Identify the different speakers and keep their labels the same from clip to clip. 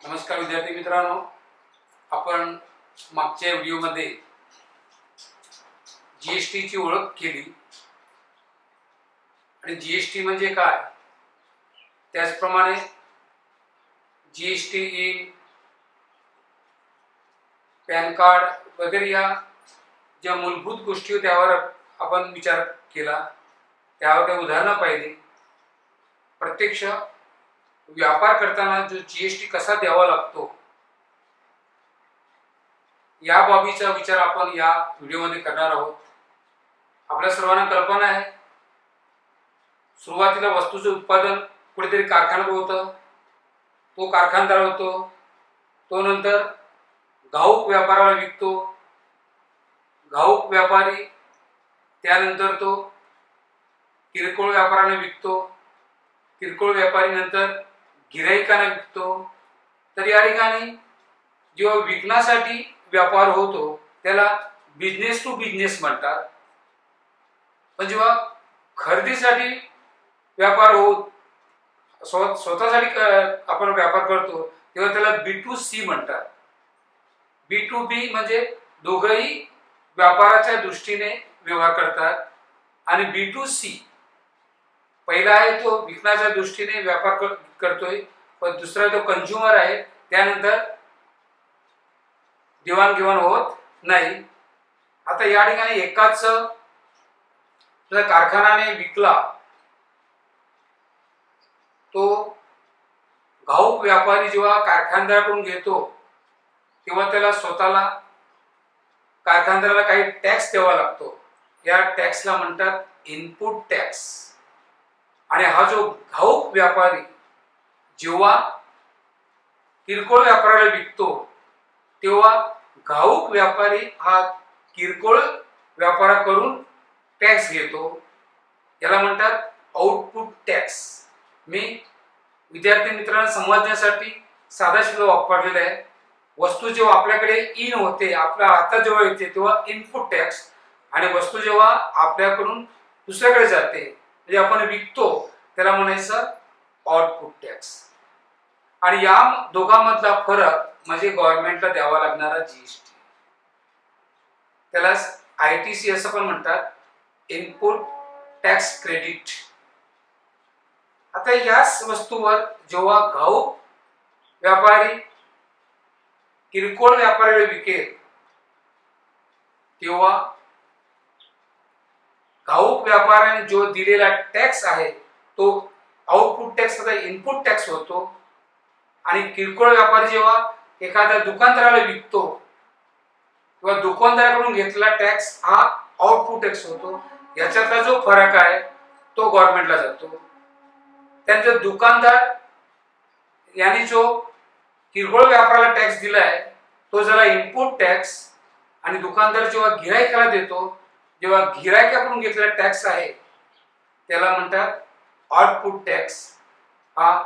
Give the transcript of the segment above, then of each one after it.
Speaker 1: नमस्कार विद्यार्थी मित्रांनो, आपण मागच्या व्हिडिओमध्ये जीएसटी ची ओळख केली आणि जीएसटी म्हणजे काय, त्याचप्रमाणे जीएसटी इन, पॅन कार्ड वगैरे या ज्या मूलभूत गोष्टी त्यावर आपण विचार केला, त्यावर काही उदाहरणं पाहिली. प्रत्यक्ष व्यापार करताना जो जीएसटी कसा द्यावा लागतो या बाबीचा विचार आपण या व्हिडिओमध्ये करणार आहोत. आपल्या सर्वांना कल्पना आहे, सुरुवातीला वस्तूचं उत्पादन कुठेतरी कारखान्यात होतं, तो कारखानदार होतो, तो नंतर घाऊक व्यापाराला विकतो, घाऊक व्यापारी त्यानंतर तो किरकोळ व्यापाराने विकतो, किरकोळ व्यापारी नंतर गिराईकांना विकतो. तर या ठिकाणी जेव्हा विकण्यासाठी व्यापार होतो त्याला बिझनेस टू बिझनेस म्हणतात, पण जेव्हा खरेदीसाठी व्यापार स्वतःसाठी आपण व्यापार करतो तेव्हा त्याला B2C म्हणतात. B2B म्हणजे दोघंही व्यापाराच्या दृष्टीने व्यवहार करतात आणि B2C पहिला आहे तो विकण्याच्या दृष्टीने व्यापार करतोय, पण दुसरा तो कंझ्युमर आहे, त्यानंतर देवाणघेवाण होत नाही. आता या ठिकाणी एकाच कारखान्याने विकला, तो घाऊक व्यापारी जेव्हा कारखानदाराकडून घेतो तेव्हा त्याला स्वतःला कारखानदाराला काही टॅक्स द्यावा लागतो. या टॅक्सला म्हणतात इनपुट टॅक्स. आणि हा जो घाऊक व्यापारी जेव्हा किरकोळ व्यापाराला विकतो तेव्हा घाऊक व्यापारी हा किरकोळ व्यापाराकडून टॅक्स घेतो, याला म्हणतात आउटपुट टॅक्स. मी विद्यार्थी मित्रांना समजण्यासाठी साधा शब्द वापरलेला आहे. वस्तू जेव्हा आपल्याकडे इन होते, आपल्या हातात जेव्हा येते तेव्हा इनपुट टॅक्स, आणि वस्तू जेव्हा आपल्याकडून दुसऱ्याकडे जाते म्हणजे आपण विकतो त्याला म्हणायचं आउटपुट टॅक्स. आणि या दोघांमधला फरक म्हणजे गव्हर्नमेंटला द्यावा लागणारा जीएसटी, त्याला ITC असं पण म्हणतात, इनपुट टॅक्स क्रेडिट. आता याच वस्तूवर जेव्हा घाऊक व्यापारी किरकोळ व्यापाऱ्याला विकेल तेव्हा घाऊक व्यापाऱ्याने जो दिलेला टॅक्स आहे तो आउटपुट टॅक्स आता इनपुट टॅक्स होतो, आणि किरकोळ व्यापारी जेव्हा एखाद्या दुकानदाराला विकतो किंवा दुकानदाराकडून घेतलेला टॅक्स हा आउटपुट टॅक्स होतो. याच्यातला जो फरक आहे तो गव्हर्नमेंटला जातो. त्यानंतर दुकानदार यांनी जो किरकोळ व्यापाराला टॅक्स दिलाय तो झाला इनपुट टॅक्स, आणि दुकानदार जेव्हा गिराईकाला देतो, जेव्हा गिराईकाकडून घेतलेला टॅक्स आहे त्याला म्हणतात आउटपुट टॅक्स. हा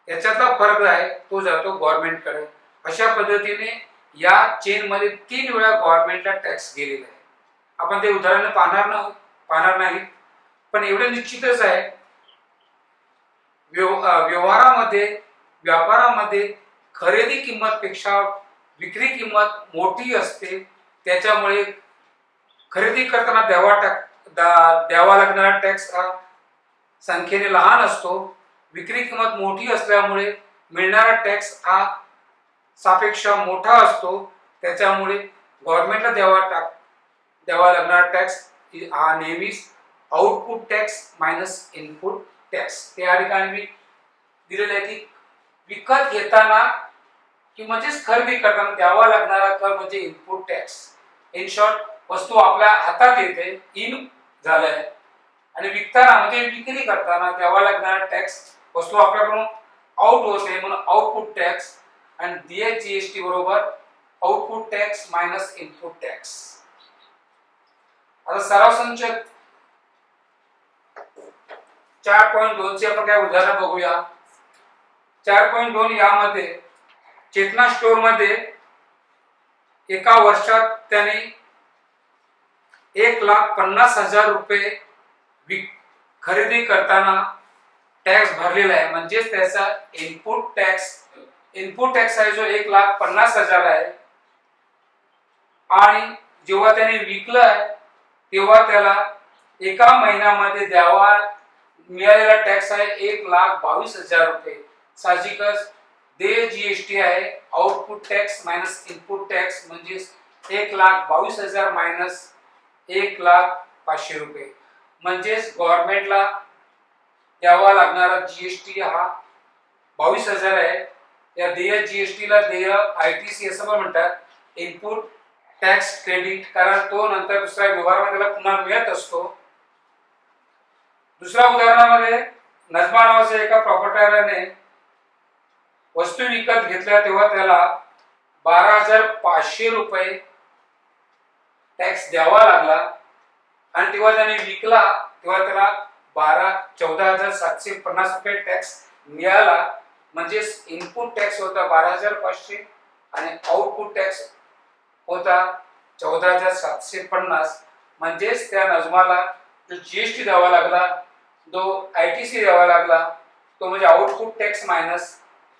Speaker 1: याच्यातला फरक आहे तो जातो गव्हर्नमेंटकडे. अशा पद्धतीने या चेन मध्ये 3 वेळा गव्हर्नमेंटला टॅक्स गेलेला आहे. आपण ते उदाहरण पाहणार नाही, पण एवढे निश्चितच आहे, व्यवहारामध्ये व्यापारामध्ये खरेदी किंमतपेक्षा विक्री किंमत मोठी असते, त्याच्यामुळे खरेदी करताना द्यावा लागणारा टॅक्स हा संख्येने लहान असतो. विक्री किंमत मोठी असल्यामुळे मिळणारा टॅक्स हा सापेक्ष मोठा असतो, त्याच्यामुळे गव्हर्नमेंटला द्यावा लागणारा टॅक्स हा नेहमीच output tax minus input tax. त्या ठिकाणी मी दिलेले आहे की विकत घेताना की म्हणजेच खरेदी करताना द्यावा लागणारा कर म्हणजे इनपुट टॅक्स. इन शॉर्ट, वस्तू आपल्या हातात येते, इन झालंय, आणि विकताना म्हणजे विक्री करताना द्यावा लागणारा टॅक्स वस्तू आपल्याकडून आउट होते म्हणून आउटपुट टॅक्स, आणि जीएसटी बरोबर output tax minus input tax. आता सराव संच 4.2 चे आपण काय उदाहरण बघूया. 4.2 यामध्ये चेतना स्टोर मध्ये एका वर्षात त्याने 1,50,000 रुपये खरेदी करताना टॅक्स भरलेला आहे, म्हणजेच त्याचा इनपुट टॅक्स इनपुट टॅक्स आहे जो 1,50,000 आहे आणि जेव्हा त्याने विकलं आहे तेव्हा त्याला एका महिन्यामध्ये द्यावा मिळालेला टॅक्स आहे 1,22,000 रुपये. साहजिकच देय जीएसटी आहे output tax minus input tax म्हणजे 1,22,000 मायनस 1,05,000 रुपये. म्हणजेच गव्हर्नमेंटला द्यावा लागणारा जीएसटी हा 22,000 आहे. या देय जीएसटीला देय आयटीसी असं पण म्हणतात, इनपुट टॅक्स क्रेडिट, कारण तो नंतर दुसऱ्या व्यवहारामध्ये त्याला पुन्हा मिळत असतो. दुसऱ्या उदाहरणामध्ये नजमा नावाच्या एका प्रॉपर्टायराने वस्तू विकत घेतल्या तेव्हा त्याला 12,500 रुपये टॅक्स द्यावा लागला आणि तेव्हा त्याने विकला तेव्हा त्याला 14,750 रुपये टॅक्स मिळाला. म्हणजे इनपुट टॅक्स होता 12,500 आणि आउटपुट टॅक्स होता 14,750. म्हणजेच त्या नजमाला जो जीएसटी द्यावा लागला, जो आयटीसी द्यावा लागला, तो म्हणजे output tax minus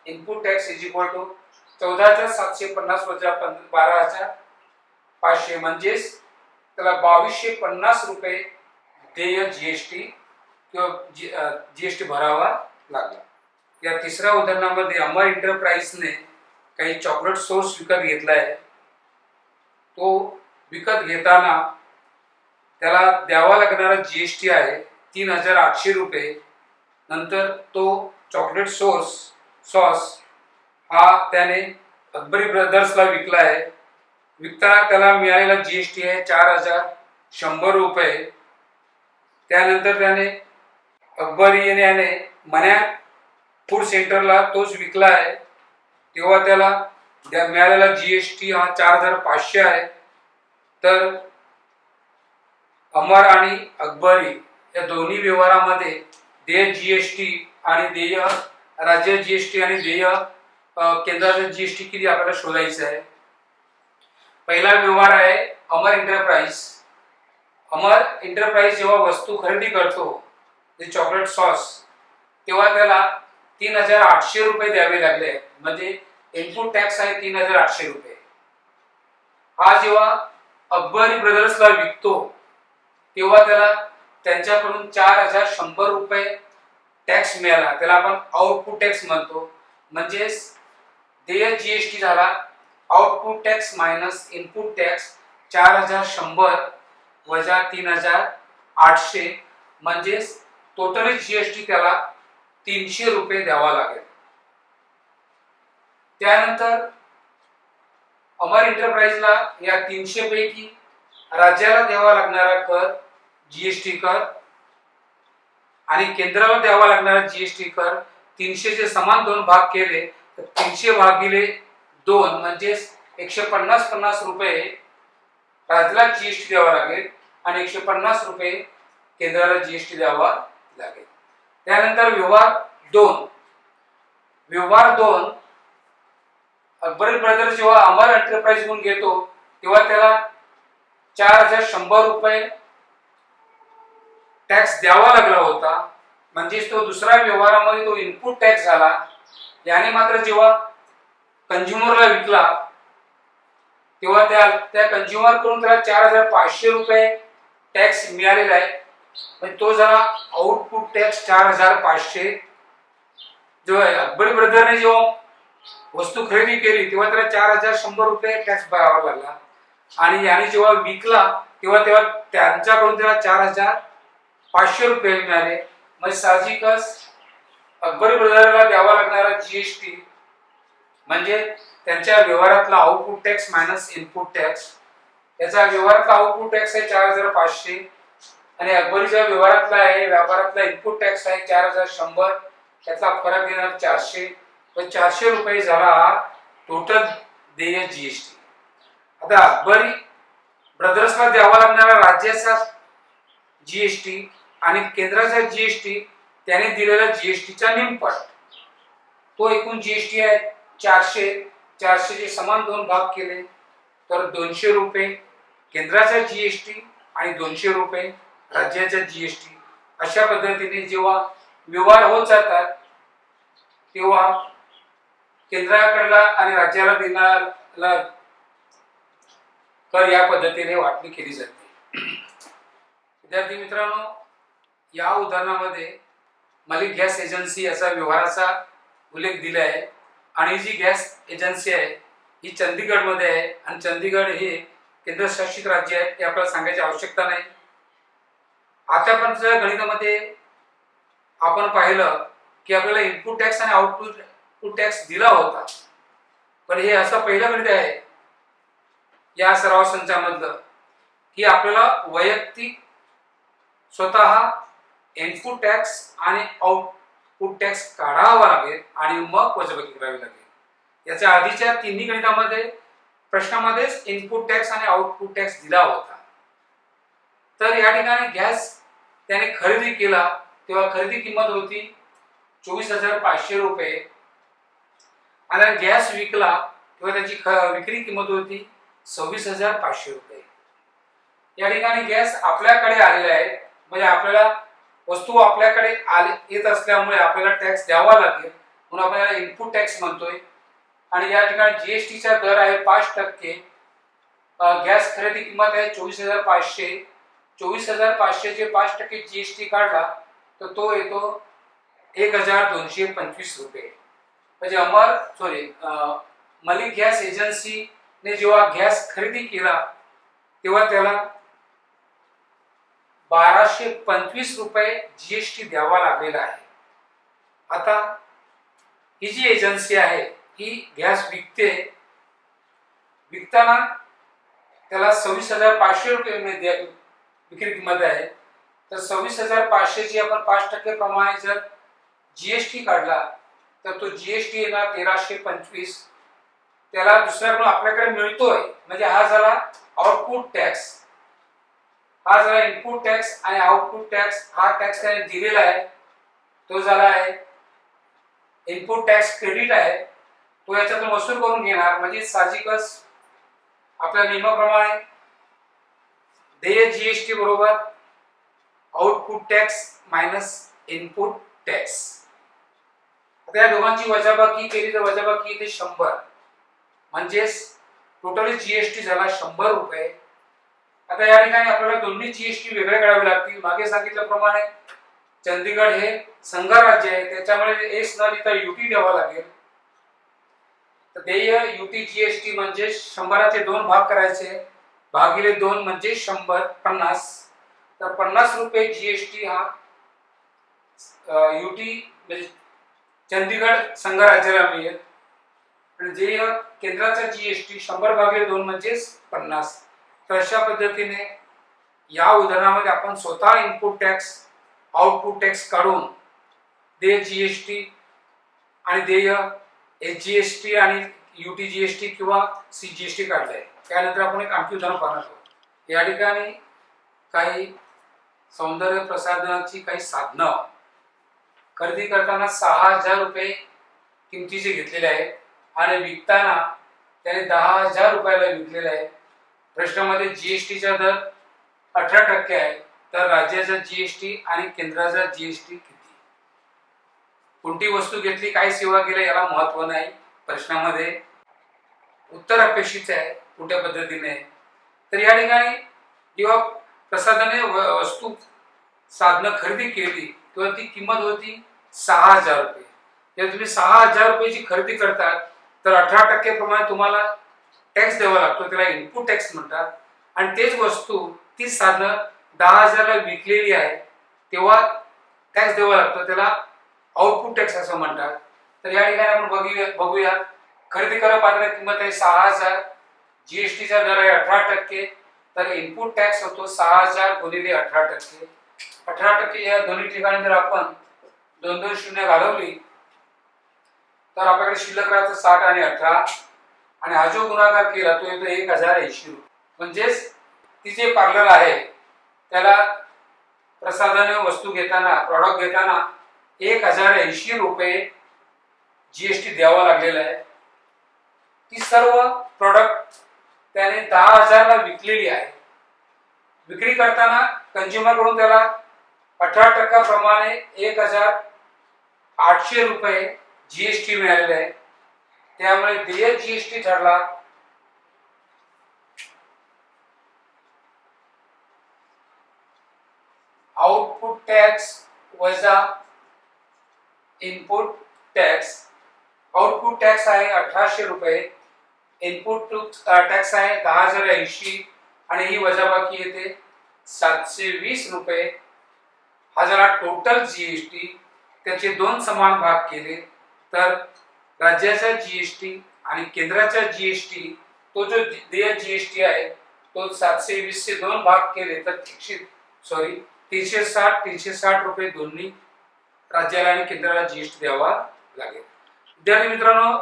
Speaker 1: input tax is equal to 14,750 वजा 12,500 म्हणजेच त्याला 2,250 रुपये देय जीएसटी किंवा जीएसटी भरावा लागला. या तिसऱ्या उदाहरणामध्ये अमर एंटरप्राइजने काही चॉकलेट सोर्स विकत घेतला आहे. तो विकत घेताना त्याला द्यावा लागणारा जीएसटी आहे 3,800 रुपये. नंतर तो चॉकलेट सॉस हा त्याने अकबरी ब्रदर्सला विकला आहे. विकताना त्याला मिळालेला जीएसटी आहे 4,100 रुपये. त्यानंतर त्याने अकबरी याने मन्या फूड सेंटरला तोच विकला आहे तेव्हा त्याला मिळालेला जीएसटी हा 4,500 आहे. तर अमर आणि अकबरी या दोन्ही व्यवहारामध्ये देय जीएसटी आणि देय राज्य जीएसटी आणि देय केंद्राचा जीएसटी किती आपल्याला शोधायचं आहे. पहिला व्यवहार आहे अमर एंटरप्राइज. अमर एंटरप्राइज जेव्हा वस्तू खरेदी करतो चॉकलेट सॉस तेव्हा त्याला 3,800 रुपये द्यावे लागले. म्हणजे इनपुट टॅक्स आहे 3,800 रुपये. हा जेव्हा अकबरी ब्रदर्सला विकतो तेव्हा त्याला त्यांच्याकडून 4,100 रुपये टॅक्स मिळाला. त्याला आपण आउटपुट टॅक्स म्हणतो. म्हणजेच देय जीएसटी झाला output tax minus input tax 4,100 वजा 3,800 म्हणजेच टोटली जीएसटी त्याला 300 रुपये द्यावा लागेल. त्यानंतर अमर एंटरप्राइजला या 300 पैकी राज्याला द्यावा लागणारा कर जीएसटी कर आणि केंद्राला द्यावा लागणारा जीएसटी कर 300 चे समान दोन भाग केले तर 300 भागिले 2 म्हणजे 150 रुपये राज्याला जीएसटी द्यावा लागेल आणि 150 रुपये केंद्राला जीएसटी द्यावा लागेल. त्यानंतर व्यवहार 2 अकबरी ब्रदर्स जेव्हा अमर एंटरप्राइज म्हणून घेतो तेव्हा त्याला 4,100 रुपये टॅक्स द्यावा लागला होता. म्हणजेच तो दुसऱ्या व्यवहारामध्ये तो इनपुट टॅक्स झाला. याने मात्र जेव्हा कंझ्युमरला विकला तेव्हा त्या कंझ्युमर कडून त्याला 4,500 रुपये टॅक्स मिळालेला आहे. म्हणजे तो झाला आउटपुट टॅक्स 4,500. जो अकबरी ब्रदरने जेव्हा वस्तू खरेदी केली तेव्हा त्याला 4,100 रुपये टॅक्स भरावा लागला आणि याने जेव्हा विकला तेव्हा त्यांच्याकडून त्याला 4,500 रुपये मिळाले. म्हणजे साहजिकच अकबरी ब्रदरला द्यावा लागणारा जीएसटी म्हणजे त्यांच्या व्यवहारातला output tax minus input tax. याचा व्यवहारातला आउटपुट टॅक्स आहे 4,500 आणि अकबरीच्या व्यापारातला इनपुट टॅक्स आहे 4,100. त्यातला फरक येणार 400. 400 रुपये झाला टोटल देय जीएसटी. आता अकबरी ब्रदर्सला द्यावा लागणारा राज्याचा जीएसटी आणि केंद्राचा जीएसटी त्याने दिलेला जीएसटीचा निमपट तो एकूण जीएसटी आहे 400. 400 चे समान दोन भाग केले तर 200 रुपये केंद्राचा जीएसटी आणि 200 रुपये राज्याचा जीएसटी. अशा पद्धतीने जेव्हा व्यवहार होत जातात तेव्हा केंद्राकडला आणि राज्याला देणारा कर या पद्धतीने वाटणी केली जाते। विद्यार्थी मित्रांनो, या उदाहरणामध्ये मालिक गॅस एजन्सी याचा व्यवहाराचा उल्लेख दिला आहे आणि जी गॅस एजन्सी आहे ही चंदीगडमध्ये आहे आणि चंदीगड हे केंद्रशासित राज्य आहे, हे आपल्याला सांगायची आवश्यकता नाही। आतापर्यंतच्या गणितामध्ये आपण पाहिलं की आपल्याला इनपुट टॅक्स आणि आउटपुट टॅक्स दिला होता, पण हे असं पहिलं गणित आहे या सराव संचामधलं की आपल्याला वैयक्तिक स्वतः इनपुट टॅक्स आणि आउटपुट टॅक्स काढावा लागेल आणि मग वजाबाकी करावी लागेल। याच्या आधीच्या तिन्ही गणितामध्ये प्रश्नामध्येच इनपुट टॅक्स आणि आउटपुट टॅक्स दिला होता। तर या ठिकाणी गॅस त्याने खरेदी केला तेव्हा खरेदी किंमत होती 24,500 रुपये आणि गॅस विकला तेव्हा त्याची विक्री किंमत होती 26,500 रुपये। या ठिकाणी गॅस आपल्याकडे आलेला आहे, म्हणजे आपल्याला वस्तू आपल्याकडे येत असल्यामुळे आपल्याला टॅक्स द्यावा लागेल, म्हणून आपल्याला इनपुट टॅक्स म्हणतोय। आणि या ठिकाणी जीएसटीचा दर आहे 5%। गॅस खरेदी किंमत आहे 24,500। 24,500 चे 5% जीएसटी काढला तर तो येतो 1,225 रुपये। म्हणजे मालिक गॅस एजन्सीने जेव्हा गॅस खरेदी केला तेव्हा त्याला 1,225 रुपये जीएसटी द्यावा लागलेला आहे। आता ही जी एजन्सी आहे ही गॅस विकताना त्याला 26,500 रुपये विक्री किंमत आहे। तर 26,500 ची आपण 5% प्रमाणे जर जीएसटी काढला तर तो जीएसटी येणार 1,325। त्याला दुसऱ्याकडून आपल्याकडे मिळतोय, म्हणजे हा झाला आउटपुट टॅक्स, हा झाला इनपुट टॅक्स आणि आउटपुट टॅक्स। हा टॅक्स त्याने दिलेला आहे तो झाला आहे इनपुट टॅक्स क्रेडिट आहे, तो याच्यातून वसूल करून घेणार। म्हणजे साहजिकच आपल्या नियमाप्रमाणे देय जीएसटी बरोबर output tax minus input tax. आता या दोघांची वजाबाकी केली तर वजाबाकी येते 100, म्हणजेच टोटली जीएसटी झाला 100 रुपये। आता या ठिकाणी आपल्याला दोन्ही जीएसटी वेगळे काढावे लागतील। मागे सांगितल्याप्रमाणे चंदीगड हे संघ राज्य आहे, त्याच्यामुळे एस न लिहिता यूटी द्यावा लागेल। तर देय यूटी जीएसटी म्हणजे 100चे 2 भाग करायचे, भागिले 2 म्हणजे 100 50। तर 50 रुपये जीएसटी हा यूटी म्हणजे चंदीगड संघ राज्याला मिळेल। आणि जे केंद्राचा जीएसटी 100 भागिले 2 म्हणजे 50। तर अशा पद्धतीने या उदाहरणामध्ये आपण स्वतः इनपुट टॅक्स आउटपुट टॅक्स काढून देय जीएसटी आणि देय एचजीएसटी आणि यूटी जीएसटी किंवा सीजीएसटी काढलाय। त्यानंतर आपण एक आणखी उदाहरण पाहणार आहोत। या ठिकाणी काही सौंदर्य प्रसाधनाची काही साधनं खरेदी करताना 6,000 रुपये किमतीचे घेतलेले आहे आणि विकताना त्याने 10,000 रुपयाला विकलेले आहे। प्रश्नामध्ये जीएसटीचा दर 18% आहे, तर राज्याचा जीएसटी आणि केंद्राचा जीएसटी किती? कोणती वस्तू घेतली, काय सेवा केली याला महत्व नाही, प्रश्नामध्ये उत्तर अपेक्षित आहे कोणत्या पद्धतीने। तर या ठिकाणी जेव्हा प्रसादाने वस्तू साधनं खरेदी केली तेव्हा ती किंमत होती 6,000 रुपये। जर तुम्ही 6,000 रुपयाची खरेदी करतात तर 18% प्रमाणे तुम्हाला टॅक्स द्यावा लागतो, त्याला इनपुट टॅक्स म्हणतात। आणि तेच वस्तू ती साधनं 10,000 ला विकलेली आहे तेव्हा टॅक्स द्यावा लागतो, त्याला आउटपुट टॅक्स असं म्हणतात। तर या ठिकाणी आपण बघूया खरेदी करपात्र किंमत आहे 6,000, जीएसटीचा दर आहे 18%, तर इनपुट टॅक्स होतो 6,000 गुणिले 18%। 18% या दोन्ही ठिकाणी जर आपण 2-2 शून्य घालवली तर आपल्याकडे शिल्लक राहतं 60 आणि 18, आणि हा जो गुणाकार केला तो येतो 1,080 रुपये। म्हणजेच ती जे पार्लर आहे त्याला प्रसाधन वस्तू घेताना प्रॉडक्ट घेताना 1,080 रुपये जीएसटी द्यावा लागलेला आहे। ती सर्व प्रॉडक्ट त्याने 10,000 ला विकलेली आहे। विक्री करताना कंझ्युमर कडून त्याला 18% प्रमाणे 1,800 रुपये जीएसटी मिळालेले आहे। त्यामुळे देय जीएसटी ठरला आउटपुट टॅक्स वजा इनपुट टॅक्स. आउटपुट टॅक्स आहे 1800 रुपये, इनपुट टॅक्स आहे 10,080 आणि ही वजाबाकी येते 720 रुपये. हा झाला टोटल जीएसटी. त्याचे दोन समान भाग केले तर राज्याचा जीएसटी आणि केंद्राचा जीएसटी, तो जो देय जीएसटी आहे तो 720 चे दोन भाग केले तर 360 रुपये दोन्ही राज्याला आणि केंद्राला जीएसटी द्यावा लागेल. विद्यार्थी मित्रांनो,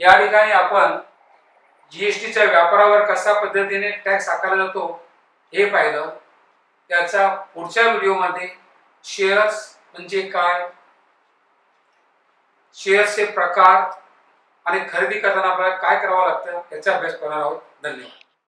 Speaker 1: या ठिकाणी आपण जीएसटीच्या व्यापारावर कशा पद्धतीने टॅक्स आकारला जातो हे पाहिलं. त्याचा पुढच्या व्हिडिओमध्ये शेअर्स म्हणजे काय, शेअर्सचे प्रकार आणि खरेदी करताना आपल्याला काय करावं लागतं याचा अभ्यास करणार आहोत. धन्यवाद.